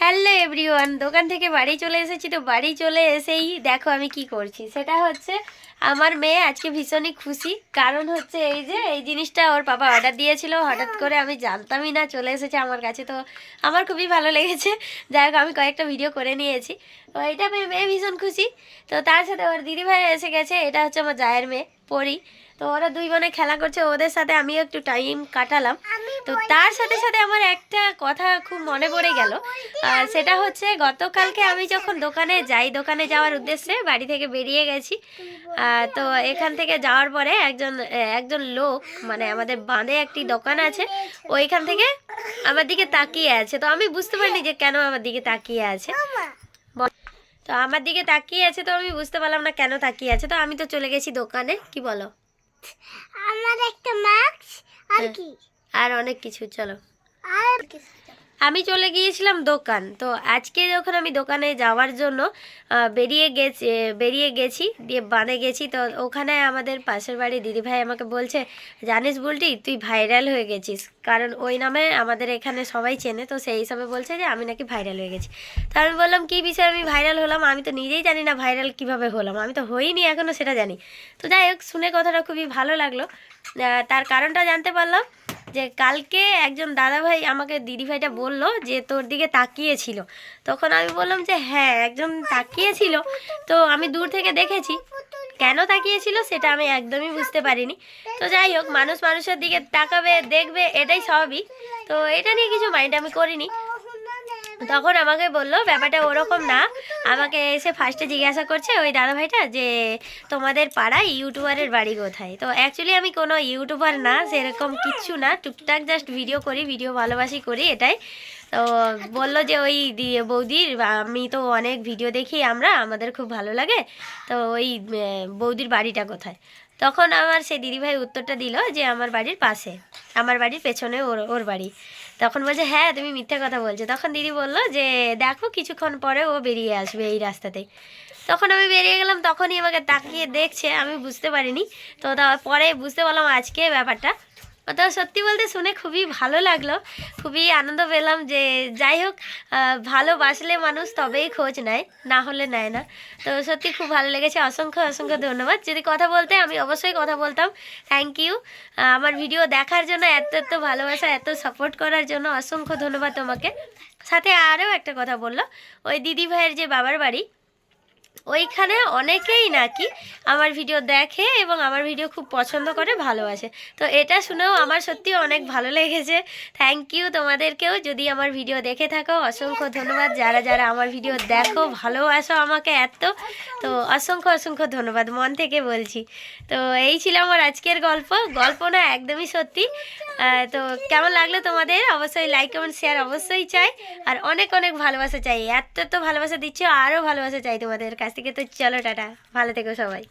Hello everyone, দোকান থেকে বাড়ি চলে এসেছি। তো বাড়ি চলে এসেই দেখো আমি কি করছি। সেটা হচ্ছে আমার মেয়ে আজকে ভীষণই খুশি। কারণ হচ্ছে এই যে এই জিনিসটা ওর বাবা অর্ডার দিয়েছিল, হঠাৎ করে আমি জানতামই না, চলে এসেছে আমার কাছে। তো আমার খুবই ভালো লেগেছে। যাই হোক, আমি কয়েকটা ভিডিও করে নিয়েছি। তো এটা পেয়ে মেয়ে ভীষণ খুশি। তো তার সাথে ওর দিদিভাই এসে গেছে। এটা হচ্ছে আমার জায়ের মেয়ে পরি। তো ওরা দুই বোনে খেলা করছে, ওদের সাথে আমিও একটু টাইম কাটালাম। তো তার সাথে সাথে আমার একটা কথা খুব মনে পড়ে গেল। সেটা হচ্ছে গতকালকে আমি যখন দোকানে যাই, দোকানে যাওয়ার উদ্দেশ্যে বাড়ি থেকে বেরিয়ে গেছি। তো এখান থেকে যাওয়ার পরে একজন লোক, মানে আমাদের বাঁধে একটি দোকান আছে, ওইখান থেকে আমার দিকে তাকিয়ে আছে। তো আমি বুঝতে পারিনি যে কেন আমার দিকে তাকিয়ে আছে। তো আমার দিকে তাকিয়ে আছে, তো আমি বুঝতে পারলাম না কেন তাকিয়ে আছে। তো আমি তো চলে গেছি দোকানে। কি বলো? আমার একটা মাস্ক আর কি আর অনেক কিছু। চলো, আর আমি চলে গিয়েছিলাম দোকান। তো আজকে যখন আমি দোকানে যাওয়ার জন্য বেরিয়ে গেছি দিয়ে বানে গেছি, তো ওখানে আমাদের পাশের বাড়ি দিদিভাই আমাকে বলছে, জানিস বুলটি, তুই ভাইরাল হয়ে গেছিস। কারণ ওই নামে আমাদের এখানে সবাই চেনে। তো সেই হিসাবে বলছে যে আমি নাকি ভাইরাল হয়ে গেছি। তো আমি বললাম, কী বিষয়ে আমি ভাইরাল হলাম? আমি তো নিজেই জানি না ভাইরাল কিভাবে হলাম, আমি তো হইনি এখনও, সেটা জানি। তো যাই হোক, শুনে কথাটা খুবই ভালো লাগলো। তার কারণটা জানতে পারলাম যে কালকে একজন দাদাভাই আমাকে, দিদিভাইটা বলল যে তোর দিকে তাকিয়েছিল। তখন আমি বললাম যে হ্যাঁ, একজন তাকিয়েছিল। তো আমি দূর থেকে দেখেছি, কেন তাকিয়েছিল সেটা আমি একদমই বুঝতে পারিনি। তো যাই হোক, মানুষ মানুষের দিকে তাকাবে, দেখবে, এটাই স্বাভাবিক। তো এটা নিয়ে কিছু মাইন্ড আমি করিনি। তখন আমাকে বললো ব্যাপারটা ওরকম না। আমাকে এসে ফার্স্টে জিজ্ঞাসা করছে ওই দাদাভাইটা যে তোমাদের পাড়ায় ইউটিউবারের বাড়ি কোথায়। তো অ্যাকচুয়ালি আমি কোনো ইউটিউবার না, সেরকম কিচ্ছু না, টুকটাক জাস্ট ভিডিও করি, ভিডিও ভালোবাসি করি, এটাই। তো বললো যে ওই বৌদির, আমি তো অনেক ভিডিও দেখি, আমাদের খুব ভালো লাগে, তো ওই বৌদির বাড়িটা কোথায়। তখন আমার সেই দিদিভাই উত্তরটা দিল যে আমার বাড়ির পাশে, আমার বাড়ির পেছনে ওর ওর বাড়ি। তখন বলছে হ্যাঁ, তুমি মিথ্যে কথা বলছো। তখন দিদি বললো যে দেখো, কিছুক্ষণ পরে ও বেরিয়ে আসবে এই রাস্তাতেই। তখন আমি বেরিয়ে গেলাম, তখনই আমাকে তাকিয়ে দেখছে, আমি বুঝতে পারিনি। তো পরে বুঝতে পারলাম আজকে ব্যাপারটা। তো সত্যি বলতে শুনে খুবই ভালো লাগলো, খুবই আনন্দ পেলাম। যে যাই হোক, ভালোবাসলে মানুষ তবেই খোঁজ নেয়, না হলে নেয় না। তো সত্যি খুব ভালো লেগেছে। অসংখ্য অসংখ্য ধন্যবাদ। যদি কথা বলতে আমি অবশ্যই কথা বলতাম। থ্যাংক ইউ আমার ভিডিও দেখার জন্য, এত এত ভালোবাসা, এত সাপোর্ট করার জন্য অসংখ্য ধন্যবাদ তোমাকে। সাথে আরও একটা কথা বললো, ওই দিদি ভাইয়ের যে বাবার বাড়ি, ওইখানে অনেকেই নাকি আমার ভিডিও দেখে এবং আমার ভিডিও খুব পছন্দ করে, ভালোবাসে। তো এটা শুনেও আমার সত্যি অনেক ভালো লেগেছে। থ্যাংক ইউ তোমাদেরকেও, যদি আমার ভিডিও দেখে থাকো অসংখ্য ধন্যবাদ। যারা যারা আমার ভিডিও দেখো, ভালোবাসো আমাকে এত, তো অসংখ্য অসংখ্য ধন্যবাদ, মন থেকে বলছি। তো এই ছিল আমার আজকের গল্প। গল্প না, একদমই সত্যি। তো কেমন লাগলো তোমাদের? অবশ্যই লাইক কমেন্ট শেয়ার অবশ্যই চাই। আর অনেক অনেক ভালোবাসা চাই। এত তো ভালোবাসা দিচ্ছ, আরও ভালোবাসা চাই তোমাদের কাছ থেকে। তো চলো, টাটা, ভালো থেকো সবাই।